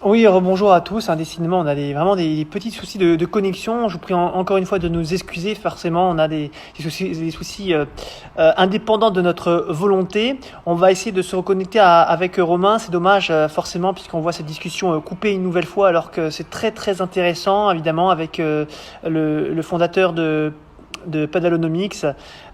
Oui, rebonjour à tous. Décidément, on a vraiment des petits soucis de connexion. Je vous prie encore une fois de nous excuser. Forcément, on a des soucis indépendants de notre volonté. On va essayer de se reconnecter avec Romain. C'est dommage, forcément, puisqu'on voit cette discussion coupée une nouvelle fois, alors que c'est très très intéressant, évidemment, avec le fondateur de Pedalonomics.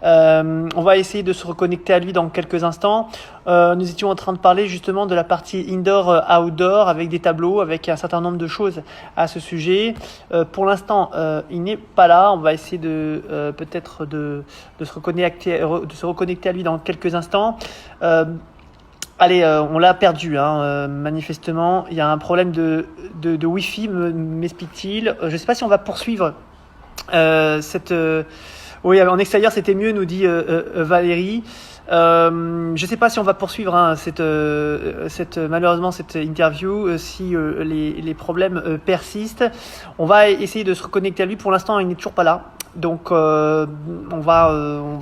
On va essayer de se reconnecter à lui dans quelques instants. Nous étions en train de parler justement de la partie indoor-outdoor avec des tableaux, avec un certain nombre de choses à ce sujet. Pour l'instant, il n'est pas là. On va essayer peut-être de se reconnecter à lui dans quelques instants. Allez, on l'a perdu, hein, manifestement. Il y a un problème de Wi-Fi, m'explique-t-il. Je ne sais pas si on va poursuivre oui, en extérieur c'était mieux, nous dit Valérie. Je ne sais pas si on va poursuivre malheureusement cette interview si les problèmes persistent. On va essayer de se reconnecter à lui. Pour l'instant, il n'est toujours pas là. Donc, on va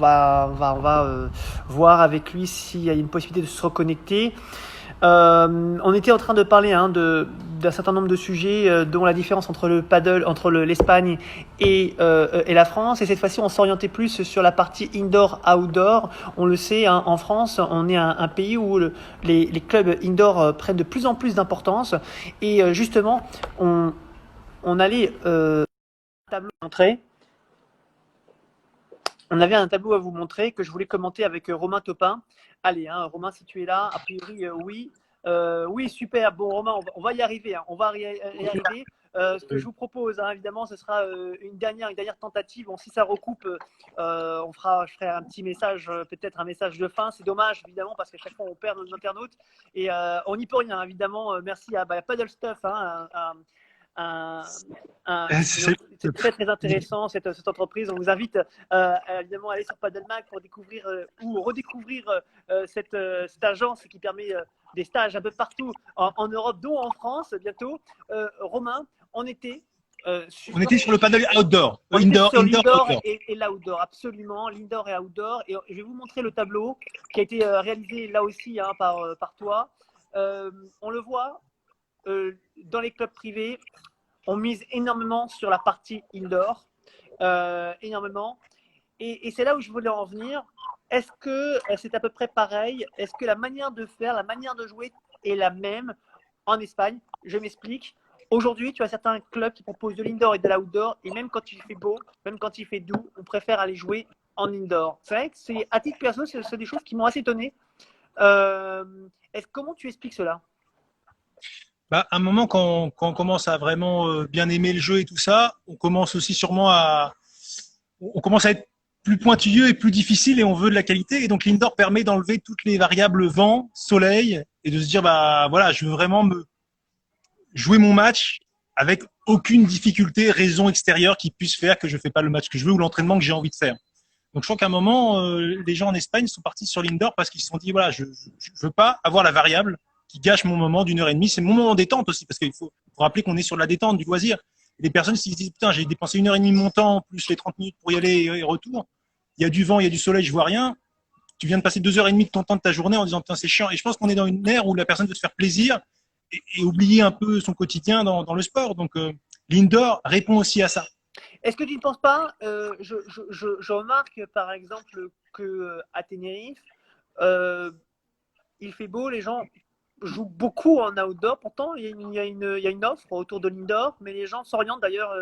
voir avec lui s'il y a une possibilité de se reconnecter. On était en train de parler d'un certain nombre de sujets, dont la différence entre le paddle, entre l'Espagne et la France. Et cette fois-ci, on s'orientait plus sur la partie indoor-outdoor. On le sait, hein, en France, on est un pays où les clubs indoor prennent de plus en plus d'importance. Et justement, on allait un tableau montrer. On avait un tableau à vous montrer que je voulais commenter avec Romain Topin. Allez, hein, Romain, si tu es là, a priori, oui. Oui, super. Bon, Romain, on va y arriver. Hein, on va y arriver. Ce que je vous propose, hein, évidemment, ce sera une dernière tentative. Bon, si ça recoupe, je ferai un petit message, peut-être un message de fin. C'est dommage, évidemment, parce qu'à chaque fois, on perd nos internautes. Et on n'y peut rien, évidemment. Merci à Paddle Stuff, hein, un, c'est très très intéressant cette entreprise. On vous invite évidemment à aller sur Paddlemag pour découvrir ou redécouvrir cette agence qui permet des stages un peu partout en Europe, dont en France bientôt. Romain, on était On était sur le paddle outdoor, on était indoor, sur indoor, l'indoor outdoor. et l'outdoor, absolument, l'indoor et outdoor. Et je vais vous montrer le tableau qui a été réalisé là aussi, hein, par toi. On le voit dans les clubs privés, on mise énormément sur la partie indoor, énormément. Et c'est là où je voulais en venir. Est-ce que c'est à peu près pareil? Est-ce que la manière de faire, la manière de jouer est la même en Espagne? Je m'explique. Aujourd'hui, tu as certains clubs qui proposent de l'indoor et de l'outdoor, et même quand il fait beau, même quand il fait doux, on préfère aller jouer en indoor. C'est vrai que c'est, à titre perso, c'est des choses qui m'ont assez étonné. Comment tu expliques cela? Bah, à un moment, quand on commence à vraiment bien aimer le jeu et tout ça, on commence aussi sûrement on commence à être plus pointilleux et plus difficile et on veut de la qualité. Et donc l'indoor permet d'enlever toutes les variables vent, soleil et de se dire bah voilà, je veux vraiment me jouer mon match avec aucune difficulté, raison extérieure qui puisse faire que je fais pas le match que je veux ou l'entraînement que j'ai envie de faire. Donc je crois qu'à un moment, les gens en Espagne sont partis sur l'indoor parce qu'ils se sont dit voilà, je veux pas avoir la variable qui gâche mon moment d'une heure et demie. C'est mon moment détente aussi parce qu'il faut rappeler qu'on est sur la détente du loisir. Et les personnes s'ils se disent putain j'ai dépensé une heure et demie de mon temps plus les 30 minutes pour y aller et retour. Il y a du vent, il y a du soleil, je vois rien. Tu viens de passer 2 heures et demie de ton temps de ta journée en disant putain c'est chiant. Et je pense qu'on est dans une ère où la personne veut se faire plaisir et oublier un peu son quotidien dans le sport. Donc l'indoor répond aussi à ça. Est-ce que tu ne penses pas, je remarque par exemple que à Tenerife, euh, il fait beau, les gens jouent beaucoup en outdoor. Pourtant, il y a une offre autour de l'indoor, mais les gens s'orientent d'ailleurs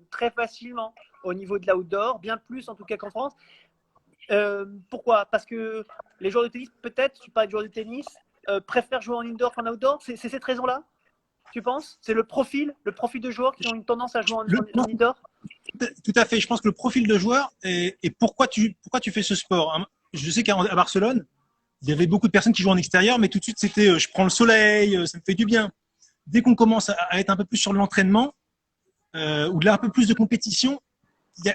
très facilement au niveau de l'outdoor, bien plus en tout cas qu'en France. Pourquoi? Parce que les joueurs de tennis, peut-être, tu parles de joueurs de tennis, préfèrent jouer en indoor qu'en outdoor. C'est cette raison-là, tu penses? C'est le profil de joueurs qui ont une tendance à jouer en indoor? Tout à fait. Je pense que le profil de joueur et pourquoi tu fais ce sport. Je sais qu'à Barcelone, il y avait beaucoup de personnes qui jouent en extérieur, mais tout de suite c'était je prends le soleil, ça me fait du bien. Dès qu'on commence à être un peu plus sur l'entraînement ou là un peu plus de compétition,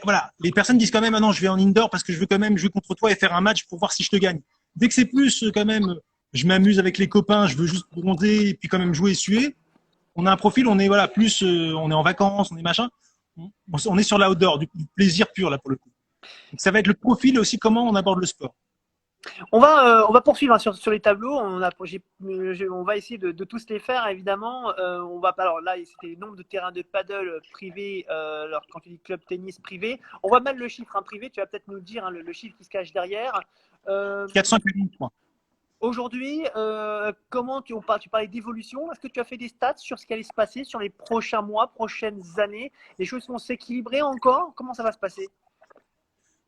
voilà, les personnes disent quand même ah non je vais en indoor parce que je veux quand même jouer contre toi et faire un match pour voir si je te gagne. Dès que c'est plus quand même, je m'amuse avec les copains, je veux juste bronzer et puis quand même jouer et suer. On a un profil, on est voilà plus, on est en vacances, on est machin. On est sur l'outdoor, du plaisir pur là pour le coup. Donc, ça va être le profil et aussi comment on aborde le sport. On va poursuivre hein, sur les tableaux. On va essayer de tous les faire, évidemment. Alors là, c'était le nombre de terrains de paddle privés. Alors, quand tu dis club tennis privé, on voit mal le chiffre hein, privé. Tu vas peut-être nous dire hein, le chiffre qui se cache derrière. 443. Aujourd'hui, tu parlais d'évolution. Est-ce que tu as fait des stats sur ce qui allait se passer sur les prochains mois, prochaines années? Les choses vont s'équilibrer encore? Comment ça va se passer?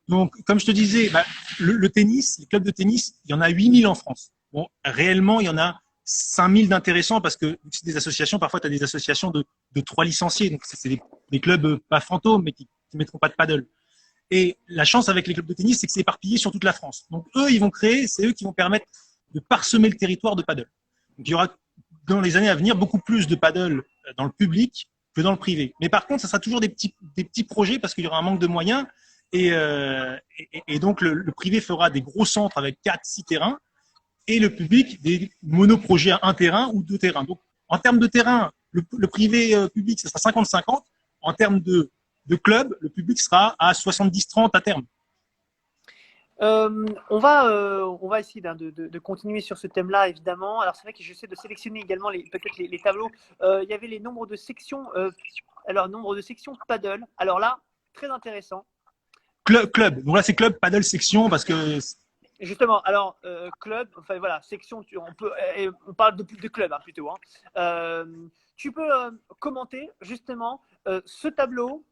Donc, comme je te disais, le tennis, les clubs de tennis, il y en a 8000 en France. Bon, réellement, il y en a 5000 d'intéressants parce que c'est des associations, parfois tu as des associations de 3 licenciés. Donc, c'est des clubs pas fantômes, mais qui ne mettront pas de paddle. Et la chance avec les clubs de tennis, c'est que c'est éparpillé sur toute la France. Donc, c'est eux qui vont permettre de parsemer le territoire de paddle. Donc, il y aura, dans les années à venir, beaucoup plus de paddle dans le public que dans le privé. Mais par contre, ça sera toujours des petits projets parce qu'il y aura un manque de moyens. Et donc, le privé fera des gros centres avec 4-6 terrains et le public des monoprojets à un terrain ou 2 terrains. Donc, en termes de terrain, le privé public, ça sera 50-50. En termes de club, le public sera à 70-30 à terme. On va essayer de continuer sur ce thème-là, évidemment. Alors, c'est vrai que j'essaie de sélectionner également peut-être les tableaux. Il y avait les nombres de sections. Alors, nombre de sections paddle. Alors là, très intéressant. Club. Donc là, c'est club, paddle, section, parce que… Justement, alors, club, enfin voilà, section, on parle de club hein, plutôt. Hein. Tu peux commenter justement ce tableau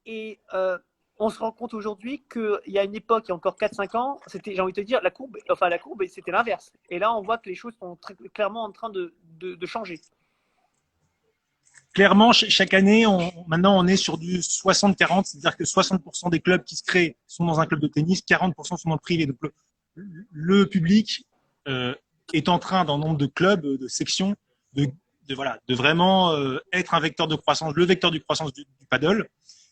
et on se rend compte aujourd'hui qu'il y a une époque, il y a encore 4-5 ans, j'ai envie de te dire, la courbe, c'était l'inverse. Et là, on voit que les choses sont très clairement en train de changer. Clairement, chaque année, maintenant, on est sur du 60-40, c'est-à-dire que 60% des clubs qui se créent sont dans un club de tennis, 40% sont dans le privé. Donc, le public est en train, dans le nombre de clubs, de sections, de vraiment être un vecteur de croissance, le vecteur de croissance du paddle.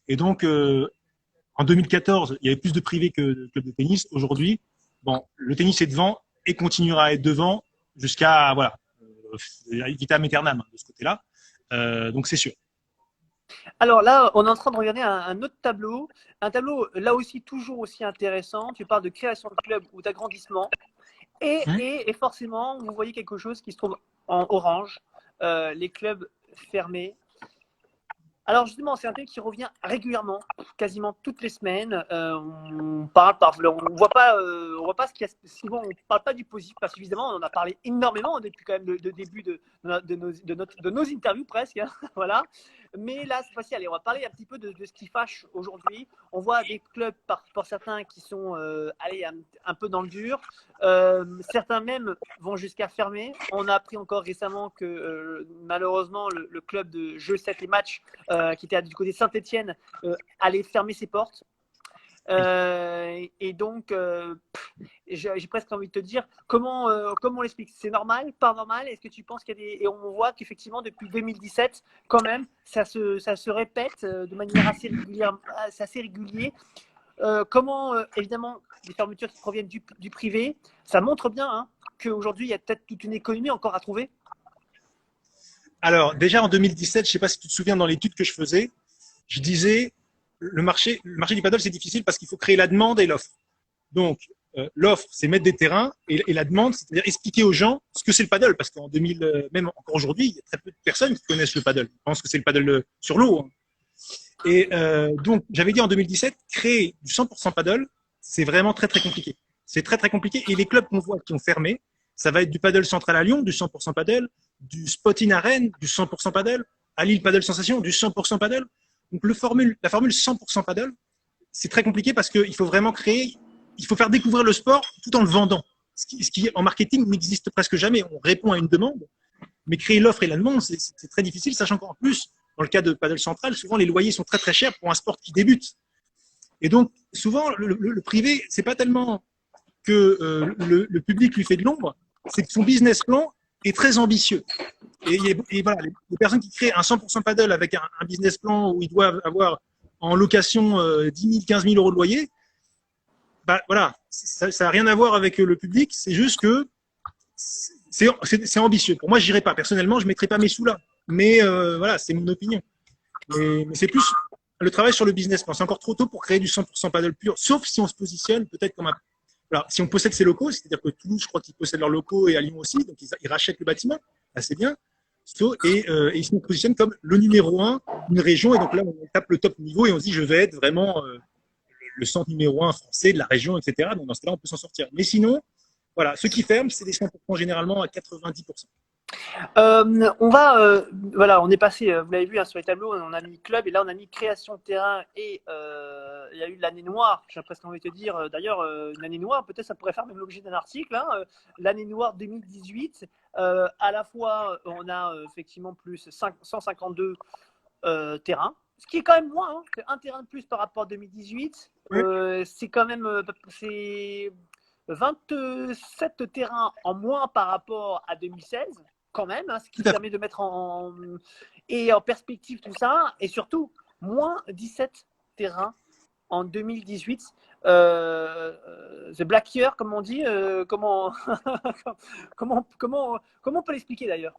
Et donc, en 2014, il y avait plus de privés que de clubs de tennis. Aujourd'hui, bon, le tennis est devant et continuera à être devant jusqu'à, vitam aeternam de ce côté-là. Donc, c'est sûr. Alors là, on est en train de regarder un autre tableau. Un tableau, là aussi, toujours aussi intéressant. Tu parles de création de club ou d'agrandissement. Et forcément, vous voyez quelque chose qui se trouve en orange. Les clubs fermés. Alors justement, c'est un thème qui revient régulièrement, quasiment toutes les semaines. On voit pas ce qu'il y a. Souvent, on parle pas du positif parce qu'évidemment, on en a parlé énormément depuis quand même le début de nos interviews presque. Hein, voilà. Mais là, cette fois-ci, allez, on va parler un petit peu de ce qui fâche aujourd'hui. On voit des clubs, pour certains, qui sont un peu dans le dur. Certains même vont jusqu'à fermer. On a appris encore récemment que malheureusement, le club de jeux 7 et match qui était du côté de Saint-Etienne allait fermer ses portes. Et donc, j'ai presque envie de te dire comment on l'explique. C'est normal, pas normal? Est-ce que tu penses qu'il y a des… Et on voit qu'effectivement, depuis 2017, quand même, ça se répète de manière assez régulière, assez régulier. Comment, évidemment, les fermetures qui proviennent du privé, ça montre bien hein, qu'aujourd'hui, il y a peut-être toute une économie encore à trouver. Alors, déjà en 2017, je ne sais pas si tu te souviens dans l'étude que je faisais, je disais le marché du paddle, c'est difficile parce qu'il faut créer la demande et l'offre. Donc, l'offre, c'est mettre des terrains et la demande, c'est-à-dire expliquer aux gens ce que c'est le paddle. Parce qu'en 2000, même encore aujourd'hui, il y a très peu de personnes qui connaissent le paddle. Ils pensent que c'est le paddle sur l'eau. Hein. Et donc, j'avais dit en 2017, créer du 100% paddle, c'est vraiment très, très compliqué. C'est très, très compliqué. Et les clubs qu'on voit qui ont fermé, ça va être du paddle central à Lyon, du 100% paddle, du Spotting à Rennes, du 100% paddle, à Lille Paddle Sensation, du 100% paddle. Donc, la formule 100% paddle, c'est très compliqué parce qu'il faut vraiment créer, il faut faire découvrir le sport tout en le vendant. Ce qui en marketing n'existe presque jamais. On répond à une demande, mais créer l'offre et la demande, c'est très difficile, sachant qu'en plus, dans le cas de paddle central, souvent les loyers sont très très chers pour un sport qui débute. Et donc, souvent, le privé, c'est pas tellement que le public lui fait de l'ombre, c'est que son business plan est très ambitieux. Et voilà, les personnes qui créent un 100% paddle avec un business plan où ils doivent avoir en location 10 000, 15 000 euros de loyer, voilà, ça n'a rien à voir avec le public, c'est juste que c'est ambitieux. Pour moi, je n'irai pas. Personnellement, je ne mettrai pas mes sous là. Mais voilà, c'est mon opinion. Mais c'est plus le travail sur le business plan. C'est encore trop tôt pour créer du 100% paddle pur, sauf si on se positionne peut-être comme Alors, si on possède ces locaux, c'est-à-dire que Toulouse, je crois qu'ils possèdent leurs locaux et à Lyon aussi, donc ils rachètent le bâtiment, assez bien. Et ils se positionnent comme le numéro un d'une région. Et donc là, on tape le top niveau et on se dit, je vais être vraiment le centre numéro un français de la région, etc. Donc dans ce cas-là, on peut s'en sortir. Mais sinon, voilà, ceux qui ferment, c'est des 100% généralement à 90%. Voilà, on est passé, vous l'avez vu hein, sur les tableaux, on a mis club et là on a mis création de terrain et il y a eu l'année noire, j'ai presque envie de te dire, d'ailleurs, une année noire, peut-être ça pourrait faire même l'objet d'un article, hein, l'année noire 2018, à la fois on a effectivement plus 152 terrains, ce qui est quand même moins, hein, c'est un terrain de plus par rapport à 2018, c'est quand même c'est 27 terrains en moins par rapport à 2016. Quand même, hein, ce qui permet de mettre en perspective tout ça, et surtout, moins 17 terrains en 2018. The Black Year, comme on dit, comment on peut l'expliquer d'ailleurs?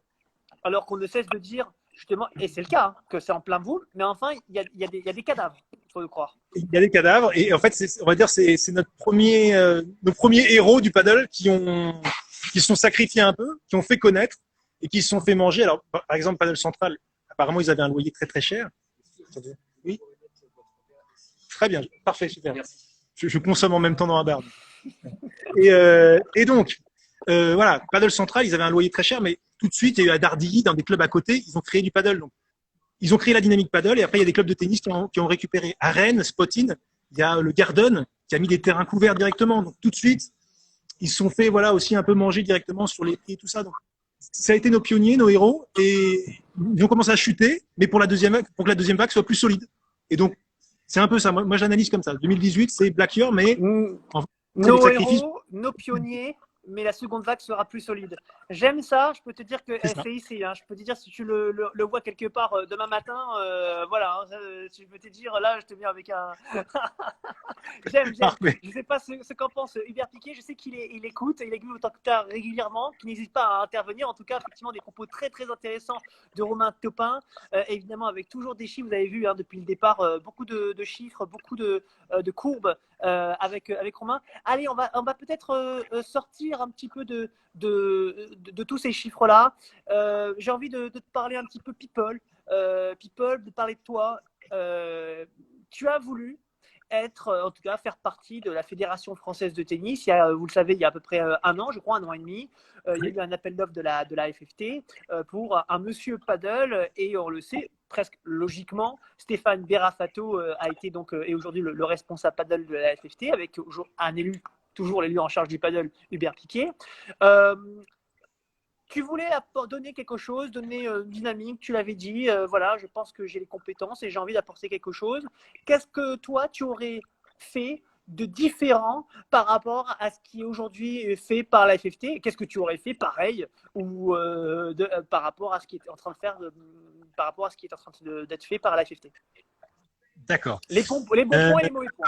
Alors qu'on ne cesse de dire, justement, et c'est le cas, hein, que c'est en plein boom, mais enfin, il y a des cadavres, il faut le croire. Il y a des cadavres, et en fait, on va dire c'est nos premiers héros du paddle qui se sont sacrifiés un peu, qui ont fait connaître, et qui se sont fait manger. Alors, par exemple, Paddle Central, apparemment, ils avaient un loyer très très cher. Oui. Très bien, parfait, super. Je consomme en même temps dans la barre. Et donc, voilà, Paddle Central, ils avaient un loyer très cher, mais tout de suite, il y a eu à Dardilly, dans des clubs à côté, ils ont créé du paddle. Donc, ils ont créé la dynamique paddle, et après, il y a des clubs de tennis qui ont récupéré. À Rennes, Spottin, il y a le Garden qui a mis des terrains couverts directement. Donc, tout de suite, ils se sont fait voilà, aussi un peu manger directement sur les prix et tout ça. Donc, ça a été nos pionniers, nos héros, et ils ont commencé à chuter, mais pour que la deuxième vague soit plus solide. Et donc, c'est un peu ça. Moi j'analyse comme ça. 2018, c'est Black Year, mais nos héros, nos pionniers, mais la seconde vague sera plus solide. J'aime ça. Je peux te dire que c'est ici. Hein, je peux te dire si tu le vois quelque part demain matin, voilà. Hein, je peux te dire là, je te viens avec un. J'aime. Je ne sais pas ce qu'en pense Hubert Piquet. Je sais qu'il écoute, il écoute régulièrement, qu'il n'hésite pas à intervenir. En tout cas, effectivement, des propos très très intéressants de Romain Topin. Évidemment, avec toujours des chiffres. Vous avez vu hein, depuis le départ, beaucoup de chiffres, beaucoup de courbes avec Romain. Allez, on va peut-être sortir un petit peu de tous ces chiffres-là. J'ai envie de te parler un petit peu people, de parler de toi. Tu as voulu en tout cas, faire partie de la Fédération française de tennis. Vous le savez, il y a à peu près un an, je crois, un an et demi, il y a eu un appel d'offres de la FFT pour un monsieur paddle, et on le sait, presque logiquement, Stéphane Berafato a été donc, est aujourd'hui le responsable paddle de la FFT, avec un élu, toujours l'élu en charge du paddle, Hubert Piquet. Tu voulais donner quelque chose, donner une dynamique, tu l'avais dit, voilà, je pense que j'ai les compétences et j'ai envie d'apporter quelque chose. Qu'est-ce que toi, tu aurais fait de différent par rapport à ce qui est aujourd'hui fait par la FFT? Qu'est-ce que tu aurais fait pareil ou par rapport à ce qui est en train de faire, par rapport à ce qui est en train d'être fait par la FFT? D'accord. Les bons points et les mauvais points.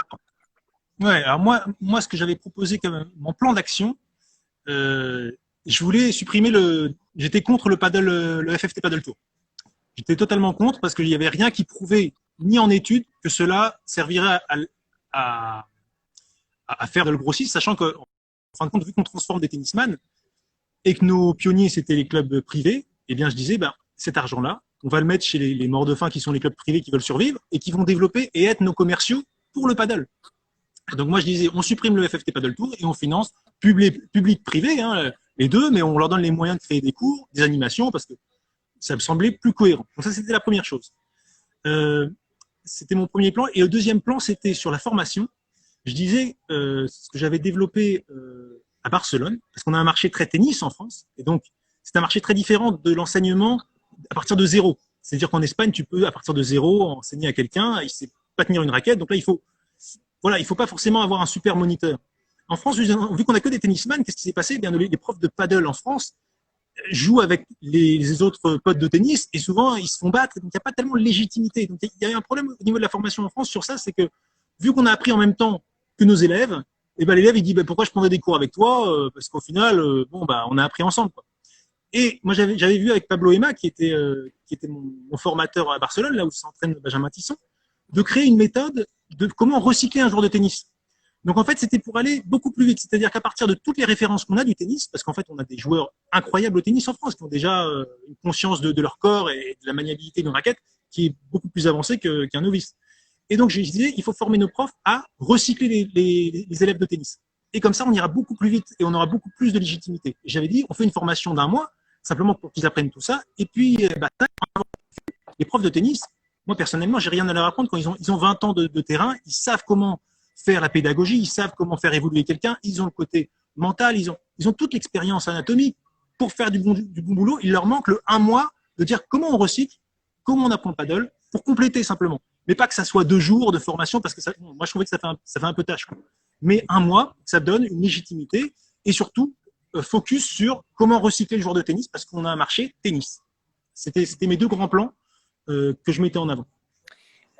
Ouais, alors moi, ce que j'avais proposé comme mon plan d'action, je voulais supprimer j'étais contre le FFT Paddle Tour. J'étais totalement contre parce qu'il n'y avait rien qui prouvait, ni en études, que cela servirait à faire de le grossiste, sachant que, en fin de compte, vu qu'on transforme des tennisman et que nos pionniers, c'était les clubs privés, eh bien, je disais, cet argent-là, on va le mettre chez les morts de faim qui sont les clubs privés qui veulent survivre et qui vont développer et être nos commerciaux pour le paddle. Donc, moi, je disais, on supprime le FFT Paddle Tour et on finance public-privé, hein, les deux, mais on leur donne les moyens de créer des cours, des animations, parce que ça me semblait plus cohérent. Donc ça, c'était la première chose. C'était mon premier plan. Et le deuxième plan, c'était sur la formation. Je disais ce que j'avais développé à Barcelone, parce qu'on a un marché très tennis en France, et donc c'est un marché très différent de l'enseignement à partir de zéro. C'est-à-dire qu'en Espagne, tu peux, à partir de zéro, enseigner à quelqu'un, il ne sait pas tenir une raquette, donc là, il faut pas forcément avoir un super moniteur. En France, vu qu'on n'a que des tennisman, qu'est-ce qui s'est passé? Eh bien, les profs de paddle en France jouent avec les autres potes de tennis et souvent, ils se font battre. Donc, il n'y a pas tellement de légitimité. Donc, il y a un problème au niveau de la formation en France sur ça, c'est que vu qu'on a appris en même temps que nos élèves, eh ben, l'élève, il dit pourquoi je prendrais des cours avec toi parce qu'au final, on a appris ensemble, quoi. Et moi, j'avais vu avec Pablo Ema, qui était mon formateur à Barcelone, là où s'entraîne Benjamin Tisson, de créer une méthode de comment recycler un joueur de tennis. Donc en fait, c'était pour aller beaucoup plus vite. C'est-à-dire qu'à partir de toutes les références qu'on a du tennis, parce qu'en fait, on a des joueurs incroyables au tennis en France qui ont déjà une conscience de leur corps et de la maniabilité d'une raquette qui est beaucoup plus avancée qu'un novice. Et donc, je disais, il faut former nos profs à recycler les élèves de tennis. Et comme ça, on ira beaucoup plus vite et on aura beaucoup plus de légitimité. Et j'avais dit, on fait une formation d'1 mois, simplement pour qu'ils apprennent tout ça. Et puis, les profs de tennis, moi, personnellement, j'ai rien à leur apprendre. Quand ils ont 20 ans de terrain, ils savent comment faire la pédagogie, ils savent comment faire évoluer quelqu'un, ils ont le côté mental, ils ont toute l'expérience anatomique pour faire du bon boulot. Il leur manque le 1 mois de dire comment on recycle, comment on apprend le paddle, pour compléter simplement. Mais pas que ça soit 2 jours de formation, parce que ça, moi, je trouvais que ça fait un peu tâche. Mais 1 mois, ça donne une légitimité et surtout, focus sur comment recycler le joueur de tennis, parce qu'on a un marché tennis. C'était mes 2 grands plans que je mettais en avant.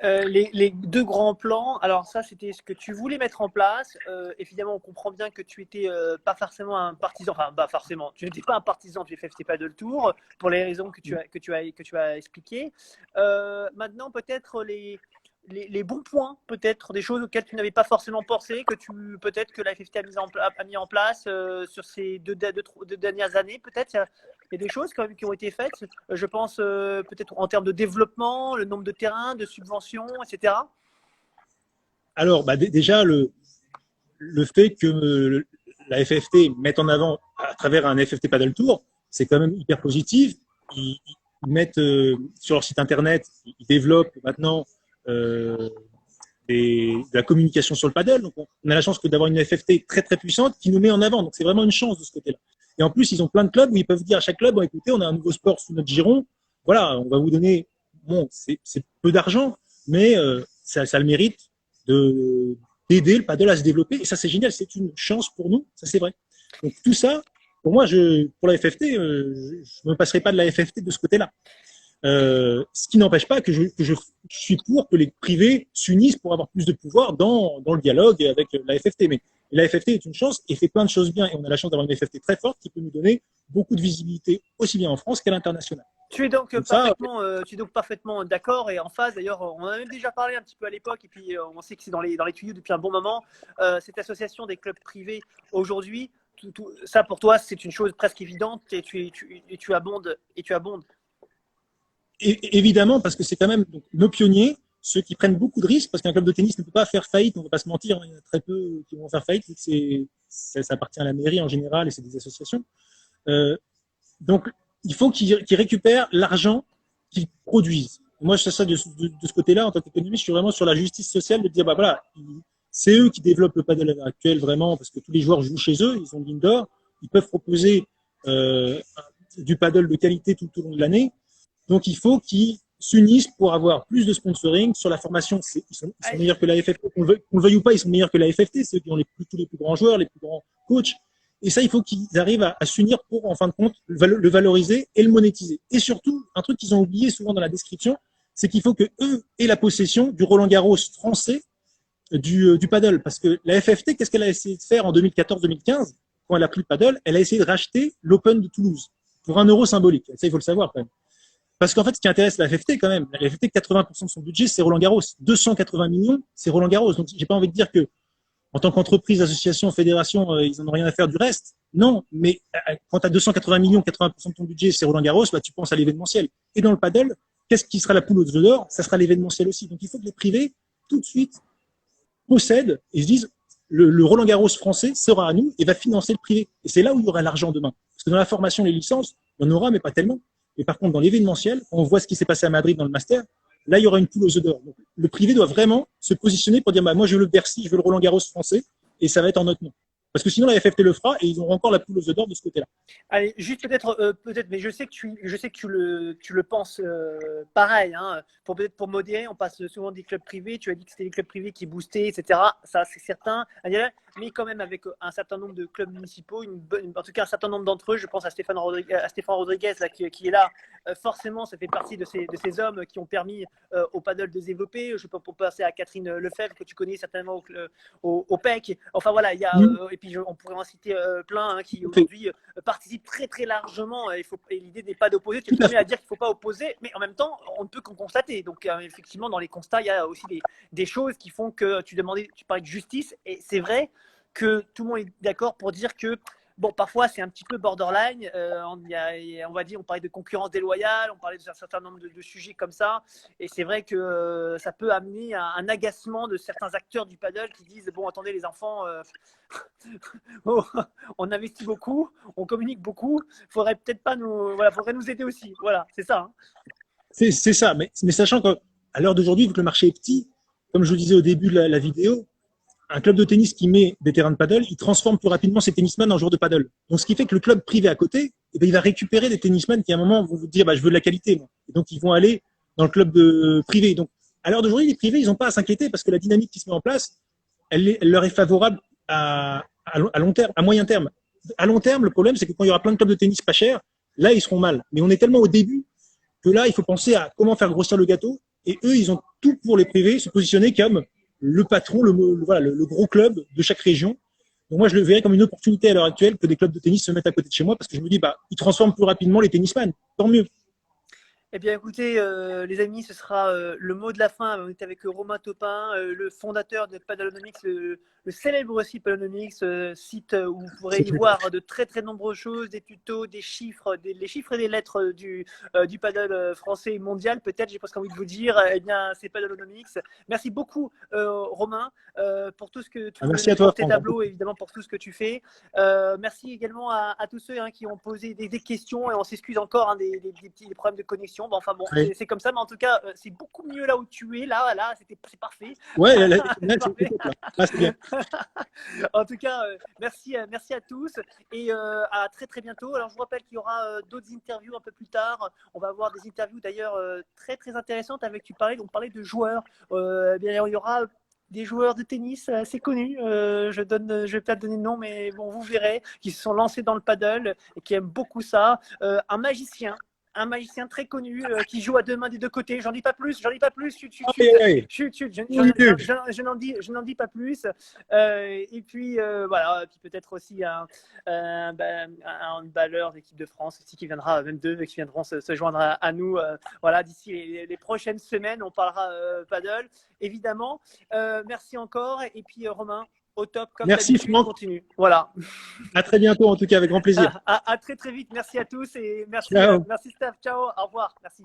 Les 2 grands plans, alors ça c'était ce que tu voulais mettre en place. Évidemment, on comprend bien que tu étais pas forcément un partisan, enfin pas forcément, tu n'étais pas un partisan du FFT Paddle Tour pour les raisons que tu as expliquées. Maintenant, peut-être les bons points, peut-être des choses auxquelles tu n'avais pas forcément pensé, peut-être que la FFT a mis en place sur ces deux dernières années, peut-être. Il y a des choses quand même qui ont été faites, je pense peut-être en termes de développement, le nombre de terrains, de subventions, etc. Alors, déjà, le fait que la FFT mette en avant à travers un FFT Paddle Tour, c'est quand même hyper positif. Ils mettent sur leur site internet, ils développent maintenant de la communication sur le paddle. Donc, on a la chance d'avoir une FFT très très puissante qui nous met en avant. Donc, c'est vraiment une chance de ce côté-là. Et en plus, ils ont plein de clubs où ils peuvent dire à chaque club, bon, écoutez, on a un nouveau sport sous notre giron. Voilà, on va vous donner, bon, c'est peu d'argent, mais ça a le mérite d'aider le paddle à se développer. Et ça, c'est génial. C'est une chance pour nous. Ça, c'est vrai. Donc, tout ça, pour moi, pour la FFT, je ne me passerai pas de la FFT de ce côté-là. Ce qui n'empêche pas que je suis pour que les privés s'unissent pour avoir plus de pouvoir dans le dialogue avec la FFT. Mais la FFT est une chance et fait plein de choses bien. Et on a la chance d'avoir une FFT très forte qui peut nous donner beaucoup de visibilité, aussi bien en France qu'à l'international. Tu es donc parfaitement d'accord et en phase. D'ailleurs, on en a même déjà parlé un petit peu à l'époque, et puis on sait que c'est dans les tuyaux depuis un bon moment. Cette association des clubs privés aujourd'hui, ça pour toi, c'est une chose presque évidente et tu abondes. Et évidemment, parce que c'est quand même nos pionniers, ceux qui prennent beaucoup de risques, parce qu'un club de tennis ne peut pas faire faillite, on ne va pas se mentir, il y en a très peu qui vont faire faillite, ça appartient à la mairie en général et c'est des associations. Donc, il faut qu'ils récupèrent l'argent qu'ils produisent. Moi, je sais ça de ce côté-là, en tant qu'économiste, je suis vraiment sur la justice sociale de dire, bah voilà, c'est eux qui développent le paddle actuel vraiment, parce que tous les joueurs jouent chez eux, ils ont une indoor, ils peuvent proposer du paddle de qualité tout au long de l'année. Donc, il faut qu'ils s'unissent pour avoir plus de sponsoring sur la formation. Ils sont meilleurs que la FFT. Qu'on le veuille ou pas, ils sont meilleurs que la FFT. Ceux qui ont tous les plus grands joueurs, les plus grands coachs. Et ça, il faut qu'ils arrivent à s'unir pour, en fin de compte, le valoriser et le monétiser. Et surtout, un truc qu'ils ont oublié souvent dans la description, c'est qu'il faut que eux aient la possession du Roland-Garros français du paddle. Parce que la FFT, qu'est-ce qu'elle a essayé de faire en 2014-2015 quand elle a pris le paddle? Elle a essayé de racheter l'Open de Toulouse pour 1 euro symbolique. Ça, il faut le savoir quand même. Parce qu'en fait, ce qui intéresse la FFT quand même, la FFT, 80% de son budget, c'est Roland-Garros. 280 millions, c'est Roland-Garros. Donc, j'ai pas envie de dire que, en tant qu'entreprise, association, fédération, ils n'en ont rien à faire du reste. Non, mais quand tu as 280 millions, 80% de ton budget, c'est Roland-Garros, bah, tu penses à l'événementiel. Et dans le paddle, qu'est-ce qui sera la poule aux œufs d'or? Ça sera l'événementiel aussi. Donc, il faut que les privés, tout de suite, possèdent et se disent, le Roland-Garros français sera à nous et va financer le privé. Et c'est là où il y aura l'argent demain. Parce que dans la formation, les licences, il y en aura, mais pas tellement. Et par contre, dans l'événementiel, on voit ce qui s'est passé à Madrid dans le Master. Là, il y aura une poule aux œufs d'or. Donc, le privé doit vraiment se positionner pour dire, bah, moi, je veux le Bercy, je veux le Roland-Garros français, et ça va être en notre nom. Parce que sinon, la FFT le fera et ils auront encore la poule aux œufs d'or de ce côté-là. Allez, juste peut-être, mais je sais que tu le penses pareil. Hein. Peut-être pour modérer, on passe souvent des clubs privés. Tu as dit que c'était les clubs privés qui boostaient, etc. Ça, c'est certain. Mais quand même, avec un certain nombre de clubs municipaux, en tout cas un certain nombre d'entre eux, je pense à Stéphane Rodriguez là, qui est là, forcément, ça fait partie de ces hommes qui ont permis au paddle de se développer. Je peux passer à Catherine Lefebvre, que tu connais certainement au PEC. Enfin voilà, il y a, et puis on pourrait en citer plein hein, qui aujourd'hui participent très très largement. Et l'idée n'est pas d'opposer. Tu es le premier à dire qu'il ne faut pas opposer, mais en même temps, on ne peut qu'en constater. Donc effectivement, dans les constats, il y a aussi des choses qui font que tu parlais de justice, et c'est vrai que tout le monde est d'accord pour dire que bon, parfois c'est un petit peu borderline. On va dire, on parlait de concurrence déloyale, on parlait d'un certain nombre de sujets comme ça, et c'est vrai que ça peut amener à un agacement de certains acteurs du paddle qui disent bon, attendez les enfants, on investit beaucoup, on communique beaucoup, faudrait peut-être pas faudrait nous aider aussi. Voilà, c'est ça. Hein. C'est ça, mais sachant qu'à l'heure d'aujourd'hui, vu que le marché est petit, comme je le disais au début de la vidéo, un club de tennis qui met des terrains de paddle, il transforme plus rapidement ses tennisman en joueurs de paddle. Donc, ce qui fait que le club privé à côté, eh bien, il va récupérer des tennisman qui, à un moment, vont vous dire, bah, je veux de la qualité, moi. Et donc, ils vont aller dans le club privé. Donc, à l'heure d'aujourd'hui, les privés, ils n'ont pas à s'inquiéter parce que la dynamique qui se met en place, elle leur est favorable à long terme, à moyen terme. À long terme, le problème, c'est que quand il y aura plein de clubs de tennis pas chers, là, ils seront mal. Mais on est tellement au début que là, il faut penser à comment faire grossir le gâteau. Et eux, ils ont tout pour les privés, se positionner comme le patron, le gros club de chaque région. Donc moi, je le verrais comme une opportunité à l'heure actuelle que des clubs de tennis se mettent à côté de chez moi parce que je me dis, bah, ils transforment plus rapidement les tennisman. Tant mieux. Eh bien, écoutez, les amis, ce sera le mot de la fin. On est avec Romain Topin, le fondateur de Paddlenomics, le célèbre site Paddlenomics, site où vous pourrez y voir de très très nombreuses choses, des tutos, des chiffres, les chiffres et les lettres du paddle français et mondial. Peut-être, j'ai presque envie de vous dire, eh bien, c'est Paddlenomics. Merci beaucoup, Romain, pour tout ce que tu Merci à toi, pour tes tableaux, évidemment, pour tout ce que tu fais. Merci également à tous ceux hein, qui ont posé des questions, et on s'excuse encore hein, des petits problèmes de connexion. Bon, enfin bon, oui. C'est comme ça, mais en tout cas, c'est beaucoup mieux là où tu es. Là, c'est parfait. Ouais, là, c'est bien. En tout cas, merci à tous et à très très bientôt. Alors, je vous rappelle qu'il y aura d'autres interviews un peu plus tard. On va avoir des interviews d'ailleurs très très intéressantes avec, on parlait de joueurs. Bien, il y aura des joueurs de tennis assez connus, je vais peut-être donner le nom, mais bon, vous verrez, qui se sont lancés dans le paddle et qui aiment beaucoup ça. Un magicien très connu qui joue à deux mains des deux côtés. J'en dis pas plus. Chut. Je n'en dis pas plus. Et puis voilà. Et puis peut-être aussi un handballeur d'équipe de France aussi qui viendra, même deux qui viendront se joindre à nous. Voilà, d'ici les prochaines semaines, on parlera paddle, évidemment. Merci encore. Et puis Romain, au top, comme merci Franck. Continue. Voilà. À très bientôt, en tout cas, avec grand plaisir. À très très vite. Merci à tous et merci Steph. Ciao. Au revoir. Merci.